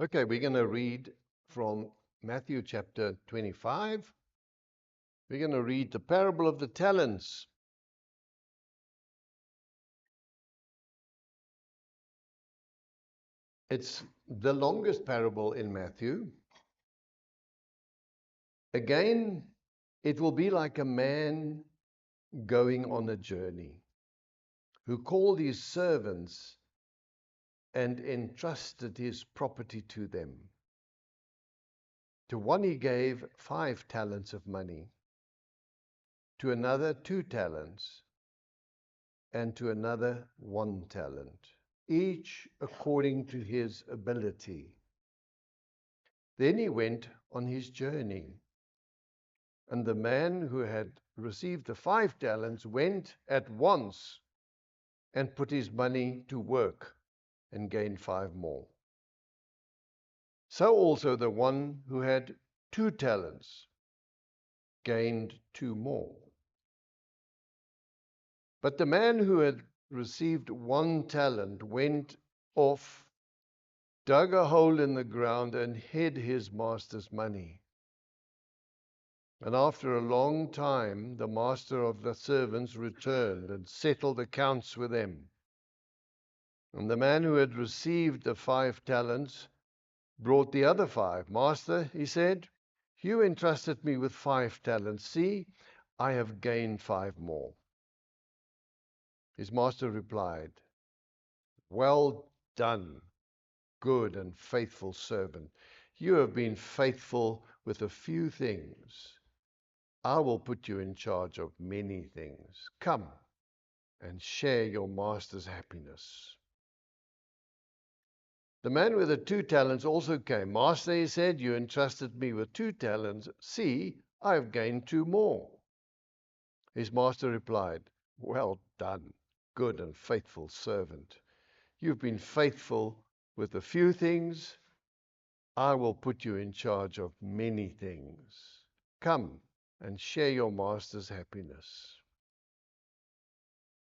Okay, we're going to read from Matthew chapter 25. We're going to read the parable of the talents. It's the longest parable in Matthew. Again, it will be like a man going on a journey who called his servants and entrusted his property to them. To one he gave 5 talents of money, to another 2 talents, and to another 1 talent, each according to his ability. Then he went on his journey. And the man who had received the 5 talents went at once and put his money to work and gained 5 more. So also the one who had 2 talents gained 2 more. But the man who had received 1 talent went off, dug a hole in the ground, and hid his master's money. And after a long time, the master of the servants returned and settled accounts with them. And the man who had received the 5 talents brought the other 5. Master, he said, you entrusted me with 5 talents. See, I have gained 5 more. His master replied, well done, good and faithful servant. You have been faithful with a few things. I will put you in charge of many things. Come and share your master's happiness. The man with the 2 talents also came. Master, he said, you entrusted me with 2 talents. See, I have gained 2 more. His master replied, well done, good and faithful servant. You've been faithful with a few things. I will put you in charge of many things. Come and share your master's happiness.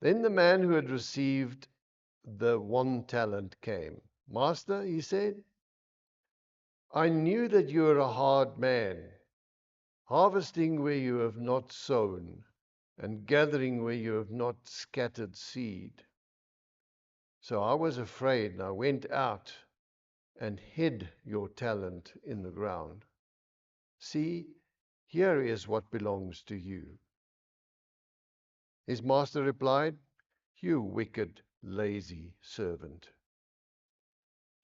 Then the man who had received the 1 talent came. Master, he said, I knew that you are a hard man, harvesting where you have not sown, and gathering where you have not scattered seed. So I was afraid, and I went out and hid your talent in the ground. See, here is what belongs to you. His master replied, you wicked, lazy servant.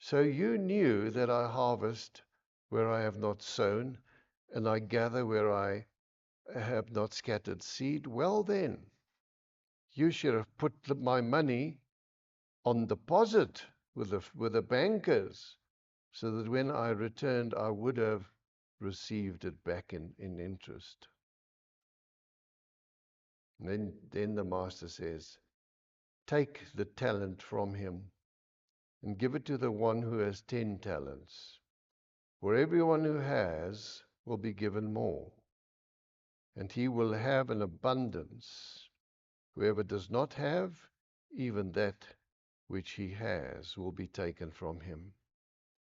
So you knew that I harvest where I have not sown, and I gather where I have not scattered seed. Well then, you should have put my money on deposit with the bankers, so that when I returned, I would have received it back in interest. And then the master says, take the talent from him and give it to the one who has 10 talents. For everyone who has will be given more, and he will have an abundance. Whoever does not have, even that which he has will be taken from him.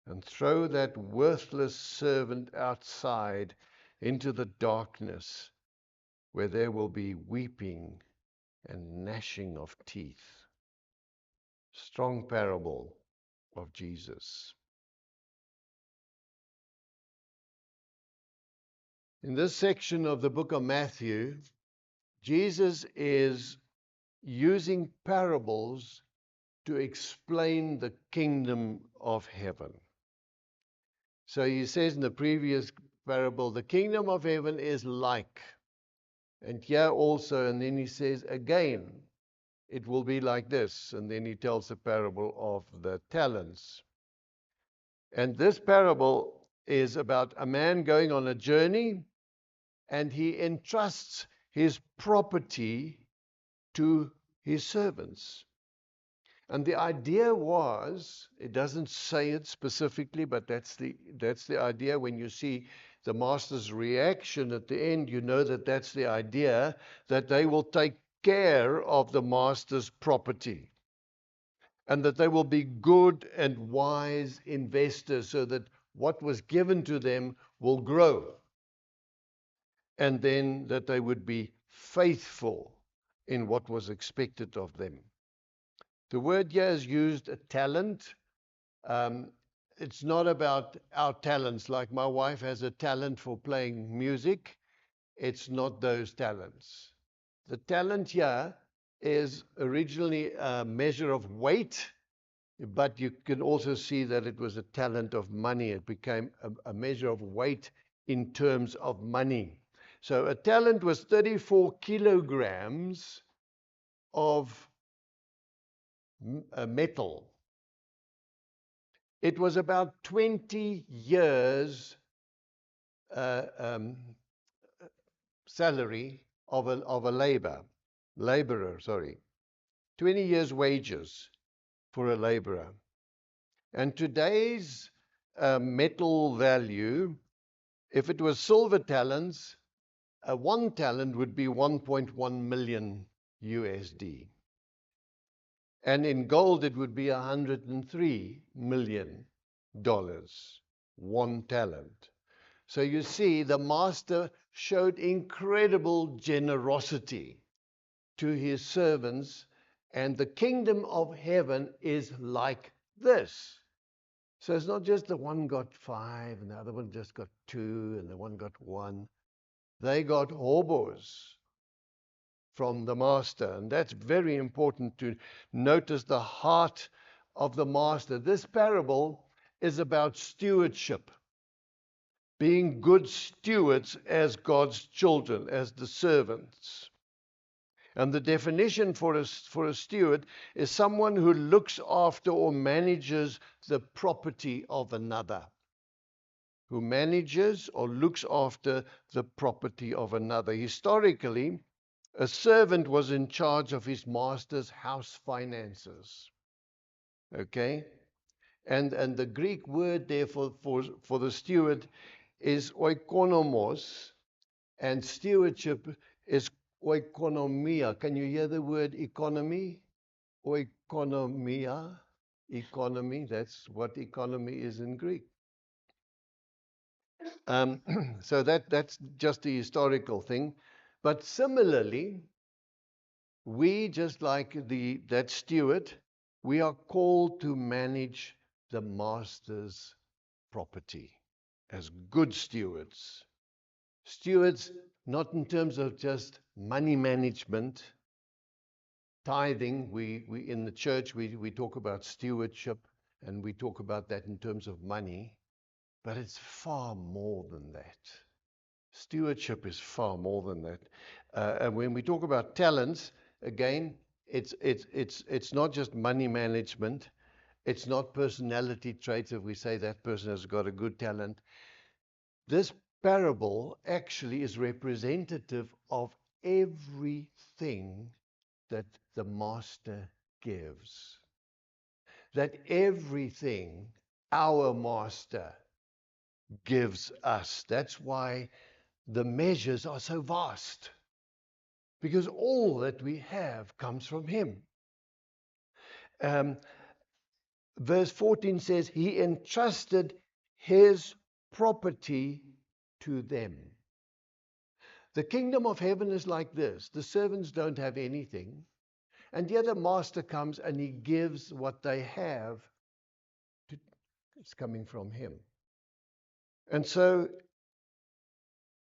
And throw that worthless servant outside into the darkness, where there will be weeping and gnashing of teeth. Strong parable of Jesus. In this section of the book of Matthew, Jesus is using parables to explain the kingdom of heaven. So he says in the previous parable, the kingdom of heaven is like. And here also, and then he says again, it will be like this. And then he tells the parable of the talents. And this parable is about a man going on a journey, and he entrusts his property to his servants. And the idea was, it doesn't say it specifically, but that's the idea. When you see the master's reaction at the end, you know that that's the idea, that they will take care of the master's property. and that they will be good and wise investors so that what was given to them will grow, and then that they would be faithful in what was expected of them. The word here is used a talent. Um, it's not about our talents, like my wife has a talent for playing music. It's not those talents. The talent here is originally a measure of weight, but you can also see that it was a talent of money. It became a measure of weight in terms of money. So a talent was 34 kilograms of metal. It was about 20 years uh, um, salary of a laborer, sorry. 20 years wages for a laborer. And today's metal value, if it was silver talents, one talent would be 1.1 million USD. And in gold, it would be $103 million, one talent. So you see, the master showed incredible generosity to his servants, and the kingdom of heaven is like this. So it's not just the one got 5 and the other one just got 2 and the one got 1. They got hobos from the master, and that's very important to notice the heart of the master. This parable is about stewardship, being good stewards as God's children, as the servants. And the definition for a steward is someone who looks after or manages the property of another. Who manages or looks after the property of another. Historically, a servant was in charge of his master's house finances. Okay? And the Greek word there for the steward is oikonomos, and stewardship is oikonomia. Can you hear the word economy? Oikonomia, economy. That's what economy is in Greek. So that's just a historical thing. But similarly, we, just like that steward, we are called to manage the master's property as good stewards. Stewards, not in terms of just money management, tithing. We in the church, we talk about stewardship, and we talk about that in terms of money, but it's far more than that. Stewardship is far more than that. And when we talk about talents, again, it's not just money management. It's not personality traits if we say that person has got a good talent. This parable actually is representative of everything that the master gives. That everything our master gives us. That's why the measures are so vast, because all that we have comes from him. Verse 14 says, he entrusted his property to them. The kingdom of heaven is like this. The servants don't have anything, and yet the master comes and he gives what they have. It's coming from him. And so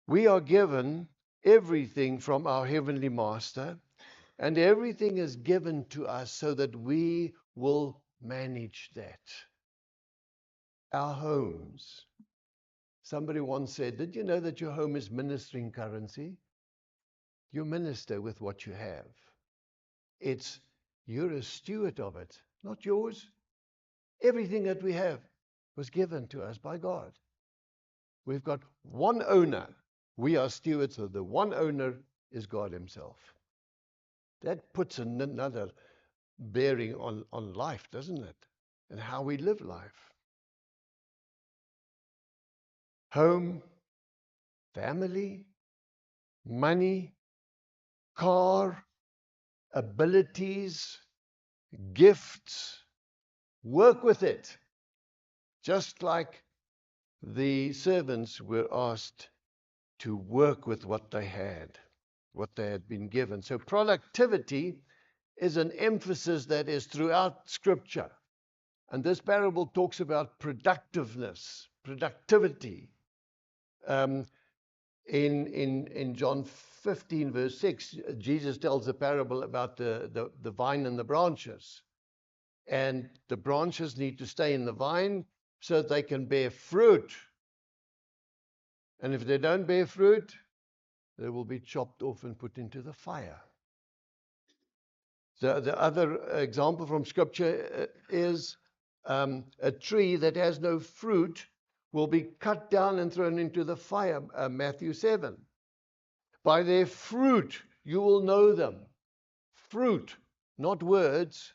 we are given everything from our heavenly master, and everything is given to us so that we will manage that. Our homes. Somebody once said, did you know that your home is ministering currency? You minister with what you have. You're a steward of it, not yours. Everything that we have was given to us by God. We've got one owner. We are stewards of the one owner is God himself. That puts another bearing on life, doesn't it? And how we live life. Home, family, money, car, abilities, gifts, Work with it. Just like the servants were asked to work with what they had been given. So productivity is an emphasis that is throughout Scripture. And this parable talks about productiveness, productivity. In John 15, verse 6, Jesus tells a parable about the vine and the branches. And the branches need to stay in the vine so that they can bear fruit. And if they don't bear fruit, they will be chopped off and put into the fire. The other example from Scripture is a tree that has no fruit will be cut down and thrown into the fire, Matthew 7. By their fruit you will know them. Fruit, not words.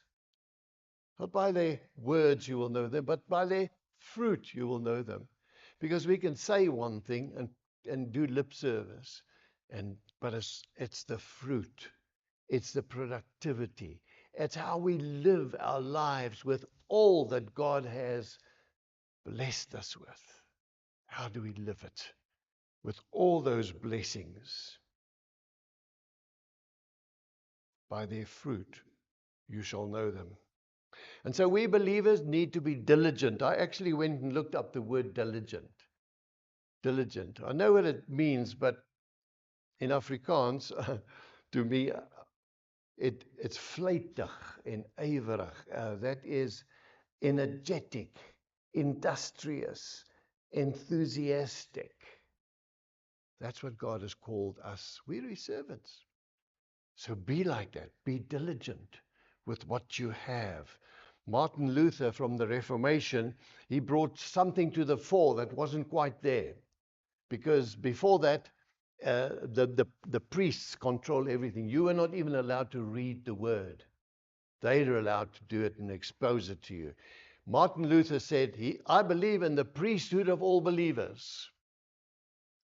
Not by their words you will know them, but by their fruit you will know them. Because we can say one thing and do lip service, but it's the fruit. It's the productivity. It's how we live our lives with all that God has blessed us with. How do we live it with all those blessings? By their fruit you shall know them. And so we believers need to be diligent. I actually went and looked up the word diligent. Diligent. I know what it means, but in Afrikaans, to me, it's vlijtig en ywerig. That is energetic, industrious, enthusiastic. That's what God has called us. We're His servants. So be like that. Be diligent with what you have. Martin Luther from the Reformation, he brought something to the fore that wasn't quite there. Because before that, the priests control everything. You were not even allowed to read the word. They were allowed to do it and expose it to you. Martin Luther said, I believe in the priesthood of all believers.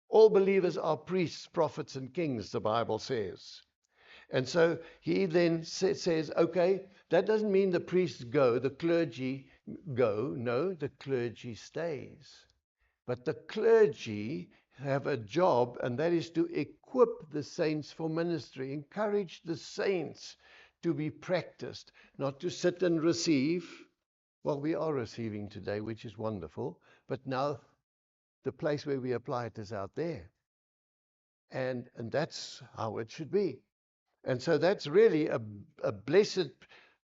All believers are priests, prophets, and kings, the Bible says. And so he then says, okay, that doesn't mean the priests go, the clergy go. No, the clergy stays. But the clergy have a job, and that is to equip the saints for ministry, encourage the saints to be practiced, not to sit and receive. Well, we are receiving today, which is wonderful, but now the place where we apply it is out there. And that's how it should be. And so that's really a blessed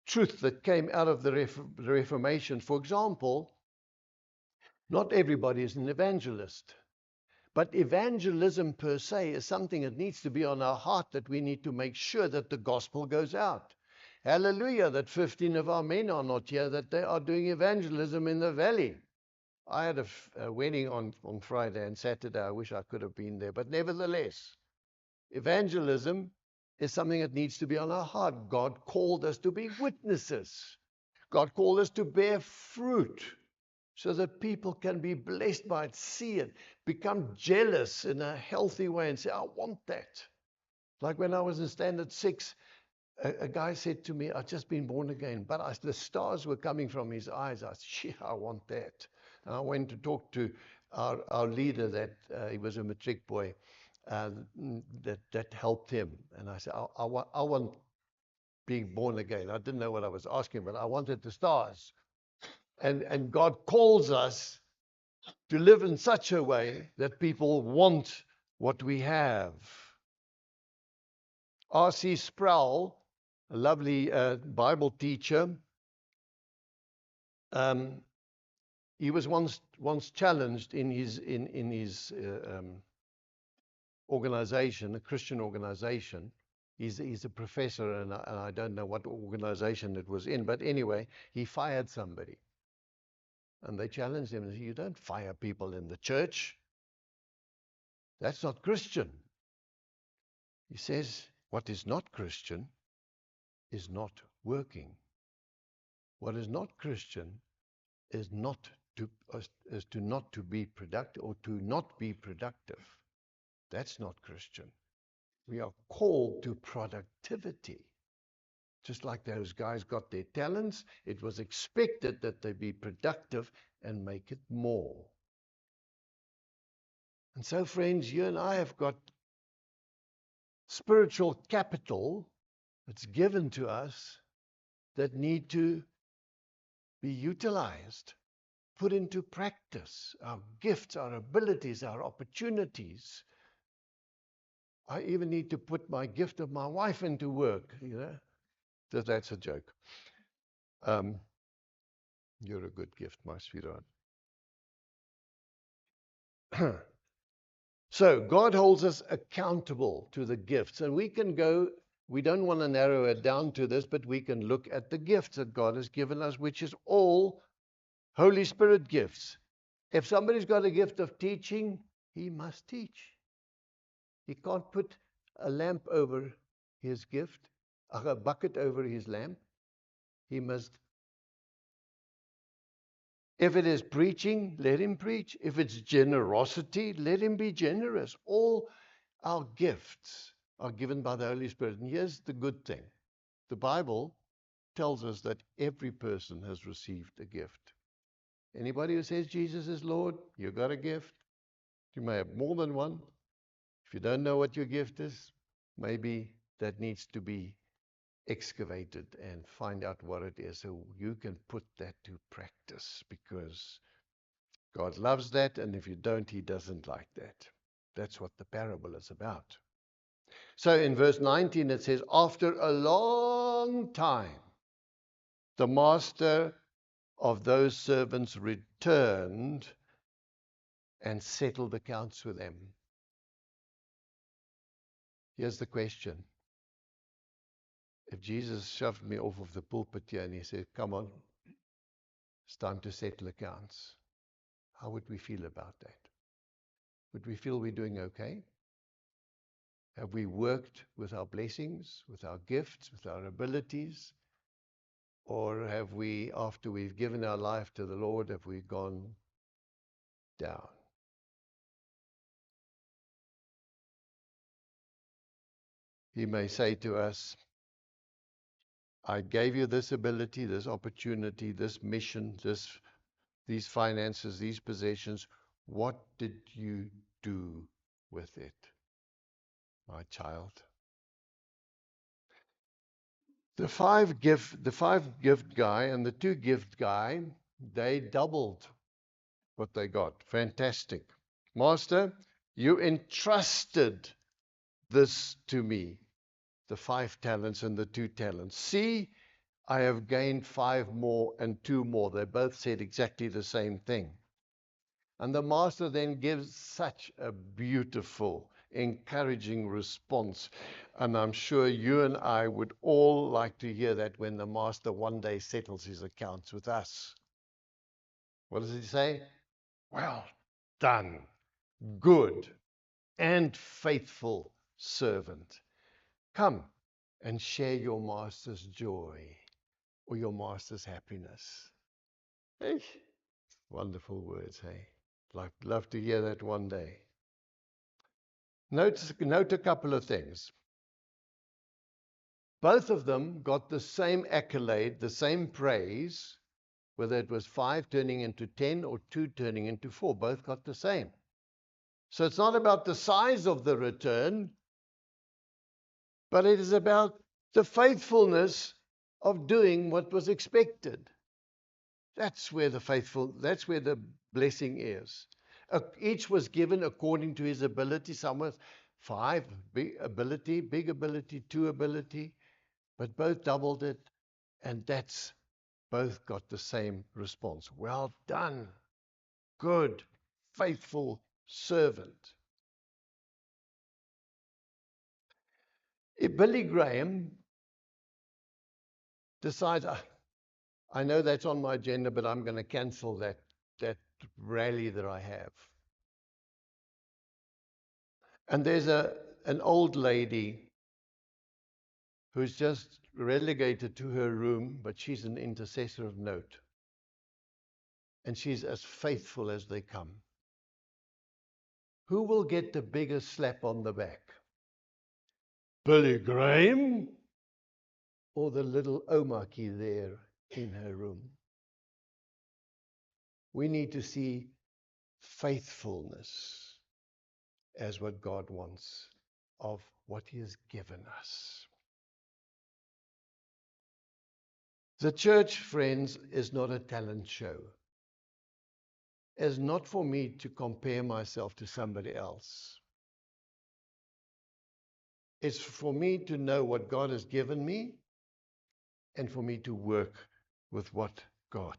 truth that came out of the Reformation. For example, not everybody is an evangelist. But evangelism per se is something that needs to be on our heart, that we need to make sure that the gospel goes out. Hallelujah, that 15 of our men are not here, that they are doing evangelism in the valley. I had a wedding on Friday and Saturday. I wish I could have been there. But nevertheless, evangelism is something that needs to be on our heart. God called us to be witnesses. God called us to bear fruit, so that people can be blessed by it, see it, become jealous in a healthy way and say, I want that. Like when I was in Standard 6, a guy said to me, I've just been born again, but the stars were coming from his eyes. I said, I want that. And I went to talk to our leader, that he was a matric boy, that helped him. And I said, I want being born again. I didn't know what I was asking, but I wanted the stars. And God calls us to live in such a way that people want what we have. R.C. Sproul, a lovely Bible teacher, he was once challenged in his organization, a Christian organization. He's a professor, and I don't know what organization it was in, but anyway, he fired somebody. And they challenged him and said, you don't fire people in the church. That's not Christian. He says, what is not Christian is not working. What is not Christian is not to be productive, or to not be productive. That's not Christian. We are called to productivity, Just like those guys got their talents, it was expected that they be productive and make it more. And so, friends, you and I have got spiritual capital that's given to us that need to be utilized, put into practice. Our gifts, our abilities, our opportunities. I even need to put my gift of my wife into work, That's a joke. You're a good gift, my sweetheart. So God holds us accountable to the gifts, and we don't want to narrow it down to this, but we can look at the gifts that God has given us, which is all Holy Spirit gifts. If somebody's got a gift of teaching, he must teach. He can't put a lamp over his gift, a bucket over his lamp. He must. If it is preaching, let him preach. If it's generosity, let him be generous. All our gifts are given by the Holy Spirit. And here's the good thing. The Bible tells us that every person has received a gift. Anybody who says Jesus is Lord, you got a gift. You may have more than one. If you don't know what your gift is, maybe that needs to be excavated and find out what it is so you can put that to practice, because God loves that, and if you don't, he doesn't like that. That's what the parable is about. So in verse 19 it says, after a long time, the master of those servants returned and settled accounts with them. Here's the question. If Jesus shoved me off of the pulpit here and he said, come on, it's time to settle accounts, how would we feel about that? Would we feel we're doing okay? Have we worked with our blessings, with our gifts, with our abilities? Or have we, after we've given our life to the Lord, have we gone down? He may say to us, I gave you this ability, this opportunity, this mission, these finances, these possessions. What did you do with it, my child? The five gift guy and the 2 gift guy, they doubled what they got. Fantastic. Master, you entrusted this to me, the 5 talents and the 2 talents. See, I have gained 5 more and 2 more. They both said exactly the same thing. And the master then gives such a beautiful, encouraging response. And I'm sure you and I would all like to hear that when the master one day settles his accounts with us. What does he say? Well done, good and faithful servant. Come and share your master's joy or your master's happiness. Hey, wonderful words, hey? Love to hear that one day. Note a couple of things. Both of them got the same accolade, the same praise, whether it was 5 turning into 10 or 2 turning into 4. Both got the same. So it's not about the size of the return, but it is about the faithfulness of doing what was expected. That's where the blessing is. Each was given according to his ability. Some was 5, big ability, 2 ability, but both doubled it, and that's both got the same response. Well done, good, faithful servant. If Billy Graham decides, I know that's on my agenda, but I'm going to cancel that rally that I have. And there's an old lady who's just relegated to her room, but she's an intercessor of note. And she's as faithful as they come. Who will get the biggest slap on the back? Billy Graham or the little Omaki there in her room. We need to see faithfulness as what God wants of what He has given us. The church, friends, is not a talent show. It's not for me to compare myself to somebody else. It's for me to know what God has given me and for me to work with what God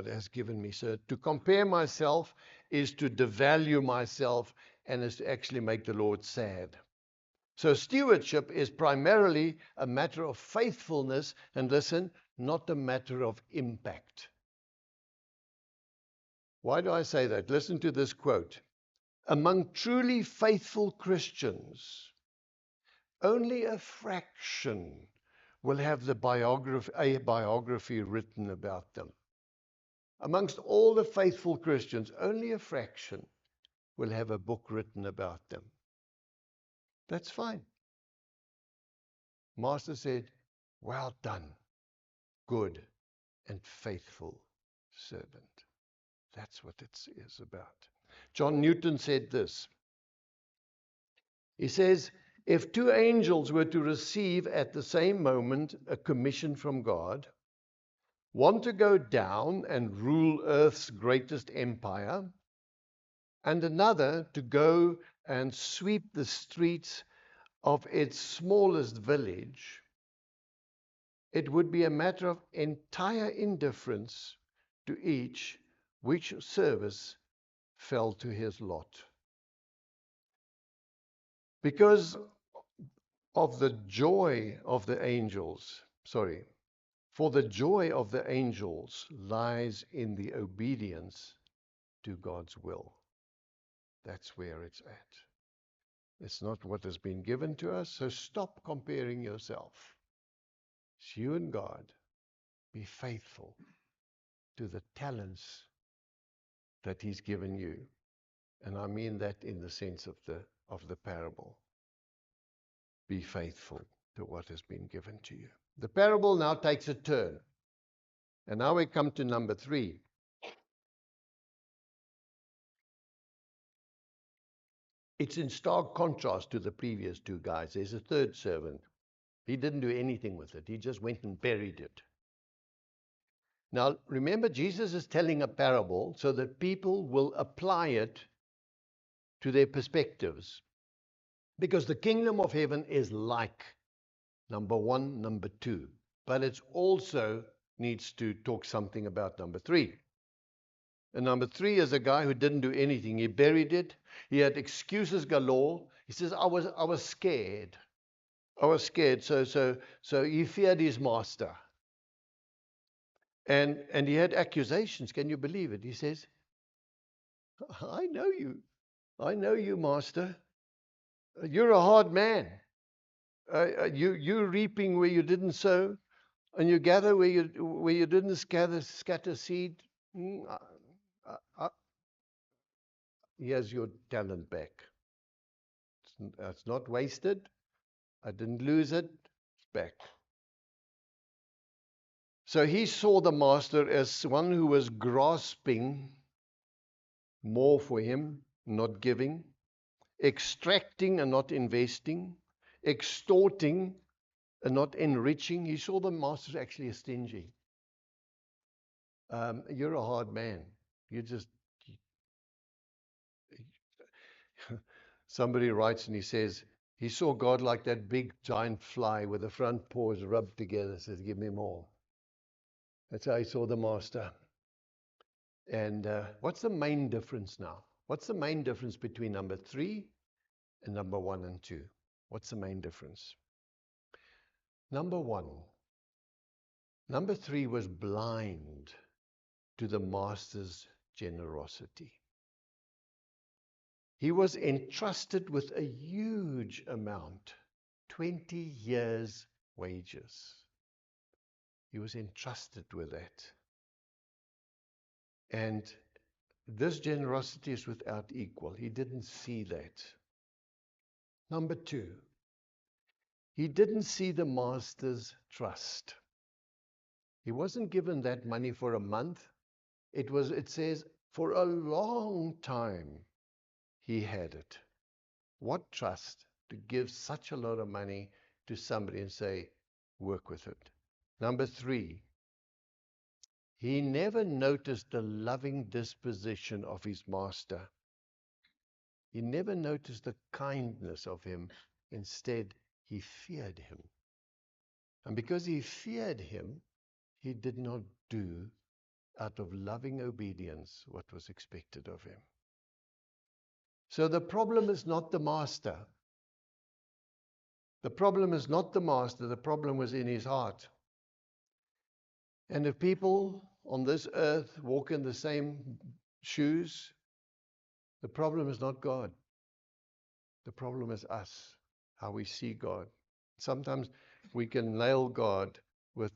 has given me. So to compare myself is to devalue myself and is to actually make the Lord sad. So stewardship is primarily a matter of faithfulness, and listen, not a matter of impact. Why do I say that? Listen to this quote. Among truly faithful Christians, only a fraction will have a biography written about them. Amongst all the faithful Christians, only a fraction will have a book written about them. That's fine. Master said, well done, good and faithful servant. That's what it is about. John Newton said this. He says, if two angels were to receive at the same moment a commission from God, one to go down and rule Earth's greatest empire, and another to go and sweep the streets of its smallest village, it would be a matter of entire indifference to each which service fell to his lot. Because of the joy of the angels, for the joy of the angels lies in the obedience to God's will. That's where it's at. It's not what has been given to us, so stop comparing yourself. It's you and God. Be faithful to the talents that He's given you. And I mean that in the sense of the parable. Be faithful to what has been given to you. The parable now takes a turn. And now we come to number 3. It's in stark contrast to the previous 2 guys. There's a third servant. He didn't do anything with it. He just went and buried it. Now, remember, Jesus is telling a parable so that people will apply it to their perspectives. Because the kingdom of heaven is like number 1, number 2. But it also needs to talk something about number 3. And number 3 is a guy who didn't do anything. He buried it. He had excuses galore. He says, I was scared. I was scared. So he feared his master. And he had accusations. Can you believe it? He says, I know you. I know you, master. You're a hard man. You're reaping where you didn't sow, and you gather where you didn't scatter seed. Here's your talent back. It's not wasted. I didn't lose it. It's back. So he saw the master as one who was grasping more for him, not giving, extracting and not investing, extorting and not enriching. He saw the master actually as stingy. You're a hard man. You just... Somebody writes and he says, he saw God like that big giant fly with the front paws rubbed together. Says, give me more. That's how he saw the master. And what's the main difference now? What's the main difference between number 3 and number 1 and 2? What's the main difference? Number 1. Number 3 was blind to the master's generosity. He was entrusted with a huge amount, 20 years' wages. He was entrusted with that. And this generosity is without equal. He didn't see that. Number 2, He didn't see the master's trust. He wasn't given that money for a month. It says, for a long time he had it. What trust to give such a lot of money to somebody and say, work with it. Number 3, he never noticed the loving disposition of his master. He never noticed the kindness of him. Instead, he feared him. And because he feared him, he did not do out of loving obedience what was expected of him. So the problem is not the master. The problem is not the master. The problem was in his heart. And if people on this earth walk in the same shoes, the problem is not God. The problem is us, how we see God. Sometimes we can nail God with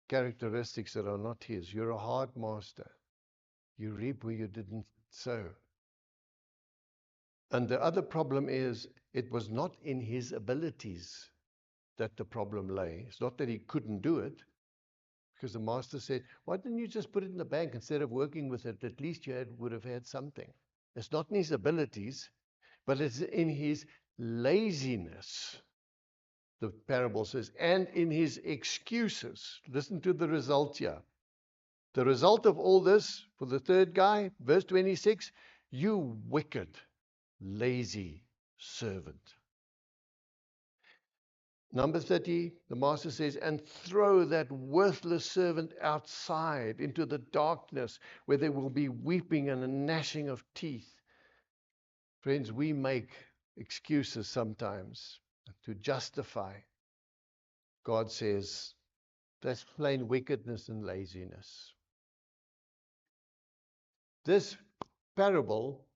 characteristics that are not his. You're a hard master. You reap where you didn't sow. And the other problem is, it was not in his abilities that the problem lay. It's not that he couldn't do it, because the master said, why didn't you just put it in the bank instead of working with it? At least you would have had something. It's not in his abilities, but it's in his laziness, the parable says, and in his excuses. Listen to the result here. The result of all this for the third guy, verse 26, you wicked, lazy servant. Number 30, the master says, and throw that worthless servant outside into the darkness where there will be weeping and a gnashing of teeth. Friends, we make excuses sometimes to justify. God says, that's plain wickedness and laziness. This parable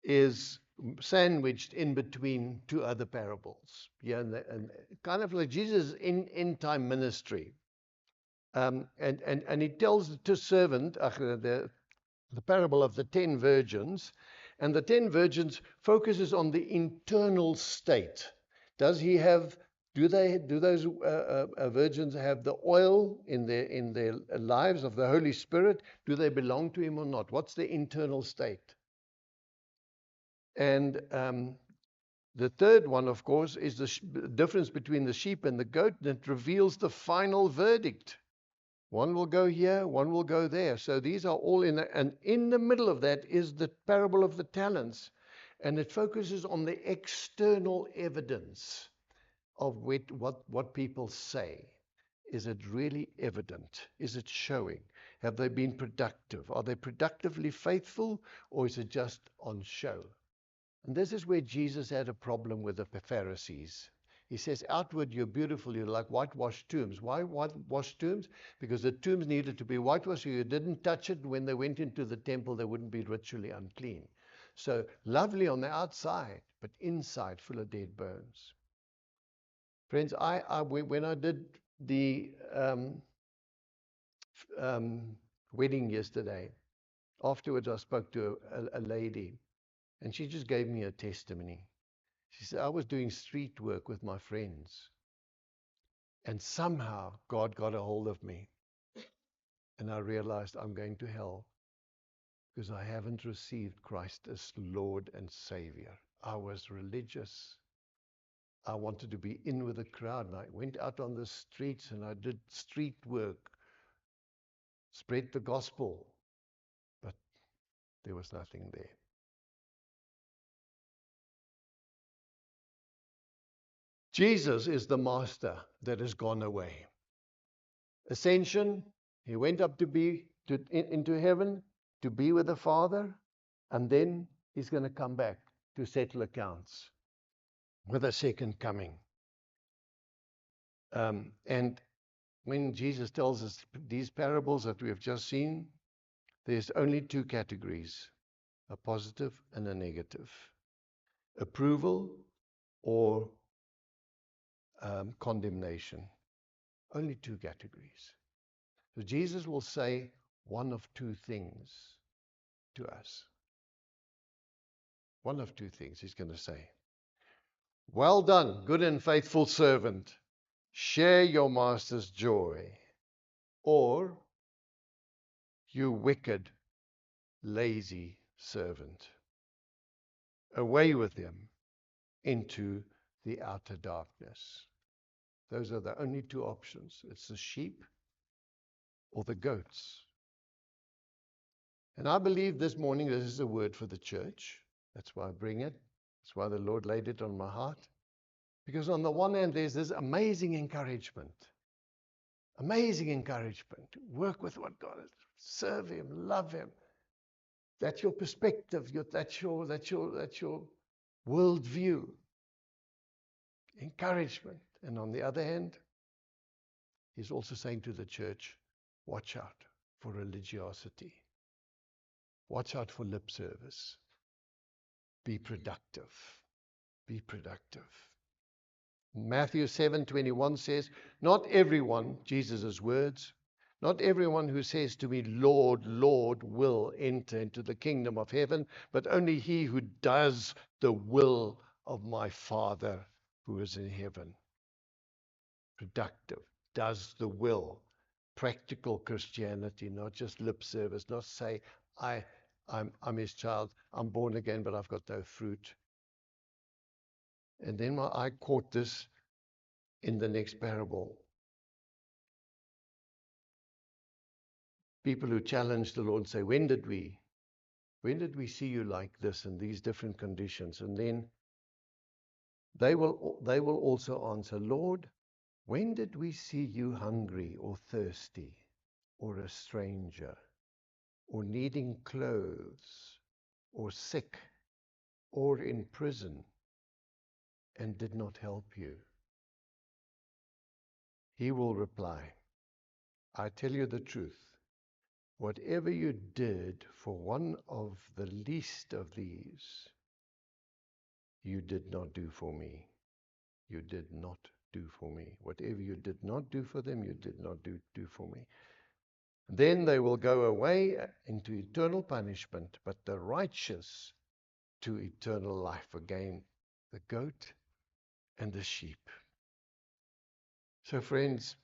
is sandwiched in between 2 other parables. Yeah, and kind of like Jesus' end time ministry. And he tells the servant, the parable of the 10 virgins, and the 10 virgins focuses on the internal state. Does he have? Do those virgins have the oil in their lives of the Holy Spirit? Do they belong to him or not? What's the internal state? And the third one, of course, is the difference between the sheep and the goat that reveals the final verdict. One will go here, one will go there. So these are all and in the middle of that is the parable of the talents. And it focuses on the external evidence of what people say. Is it really evident? Is it showing? Have they been productive? Are they productively faithful, or is it just on show? And this is where Jesus had a problem with the Pharisees. He says, outward you're beautiful, you're like whitewashed tombs. Why whitewashed tombs? Because the tombs needed to be whitewashed, so you didn't touch it. When they went into the temple, they wouldn't be ritually unclean. So lovely on the outside, but inside full of dead bones. Friends, when I did the wedding yesterday, afterwards I spoke to a lady, and she just gave me a testimony. She said, I was doing street work with my friends, and somehow God got a hold of me, and I realized I'm going to hell because I haven't received Christ as Lord and Savior. I was religious. I wanted to be in with the crowd, and I went out on the streets and I did street work, spread the gospel, but there was nothing there. Jesus is the master that has gone away. Ascension, he went up into heaven to be with the Father, and then he's going to come back to settle accounts with a second coming. And when Jesus tells us these parables that we have just seen, there's only 2 categories, a positive and a negative. Approval or condemnation. Only 2 categories. So Jesus will say one of 2 things to us. One of 2 things he's going to say. Well done, good and faithful servant. Share your master's joy. Or, you wicked, lazy servant. Away with him into the outer darkness. Those are the only two options. It's the sheep or the goats. And I believe this morning this is a word for the church. That's why I bring it. That's why the Lord laid it on my heart. Because on the one hand, there's this amazing encouragement. Amazing encouragement. Work with what God has. Serve Him. Love Him. That's your perspective. That's your worldview. Encouragement. And on the other hand, He's also saying to the church, watch out for religiosity. Watch out for lip service. Be productive. Be productive. Matthew 7:21 says, not everyone, Jesus' words, not everyone who says to me, Lord, Lord, will enter into the kingdom of heaven, but only he who does the will of my Father who is in heaven. Productive, does the will. Practical Christianity, not just lip service, not say, I'm his child, I'm born again, but I've got no fruit. And then my eye caught this in the next parable. People who challenge the Lord say, when did we see you like this in these different conditions? And then they will also answer, Lord, when did we see you hungry or thirsty or a stranger or needing clothes or sick or in prison and did not help you? He will reply, I tell you the truth. Whatever you did for one of the least of these, you did not do for me. You did not do for me. Whatever you did not do for them, you did not do for me. Then they will go away into eternal punishment, but the righteous to eternal life. Again, the goat and the sheep. So friends,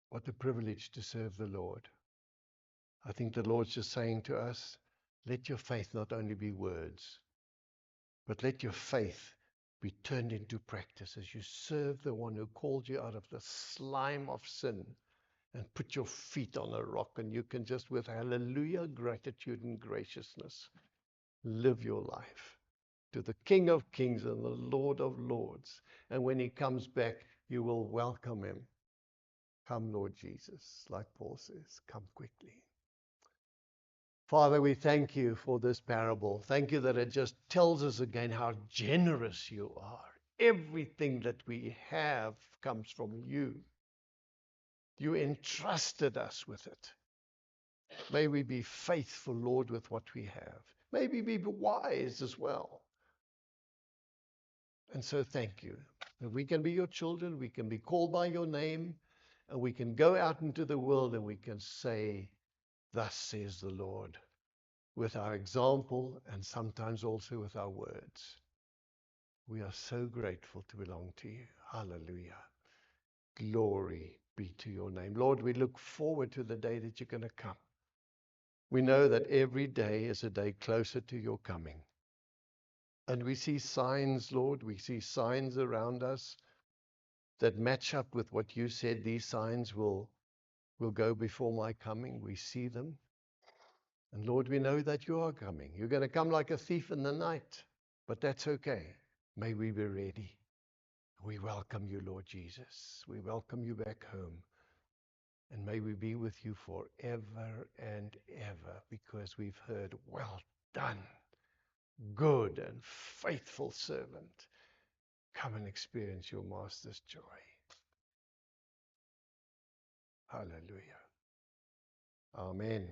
what a privilege to serve the Lord. I think the Lord's just saying to us, let your faith not only be words, but let your faith be turned into practice as you serve the one who called you out of the slime of sin and put your feet on a rock, and you can just with hallelujah, gratitude and graciousness live your life to the King of Kings and the Lord of Lords. And when he comes back, you will welcome him. Come, Lord Jesus, like Paul says, come quickly. Father, we thank you for this parable. Thank you that it just tells us again how generous you are. Everything that we have comes from you. You entrusted us with it. May we be faithful, Lord, with what we have. May we be wise as well. And so thank you that we can be your children, we can be called by your name, and we can go out into the world and we can say, thus says the Lord, with our example and sometimes also with our words. We are so grateful to belong to you. Hallelujah. Glory be to your name. Lord, we look forward to the day that you're going to come. We know that every day is a day closer to your coming. And we see signs, Lord, we see signs around us that match up with what you said. These signs will go before my coming. We see them. And Lord, we know that you are coming. You're going to come like a thief in the night, but that's okay. May we be ready. We welcome you, Lord Jesus. We welcome you back home. And may we be with you forever and ever, because we've heard, well done, good and faithful servant. Come and experience your master's joy. Hallelujah. Amen.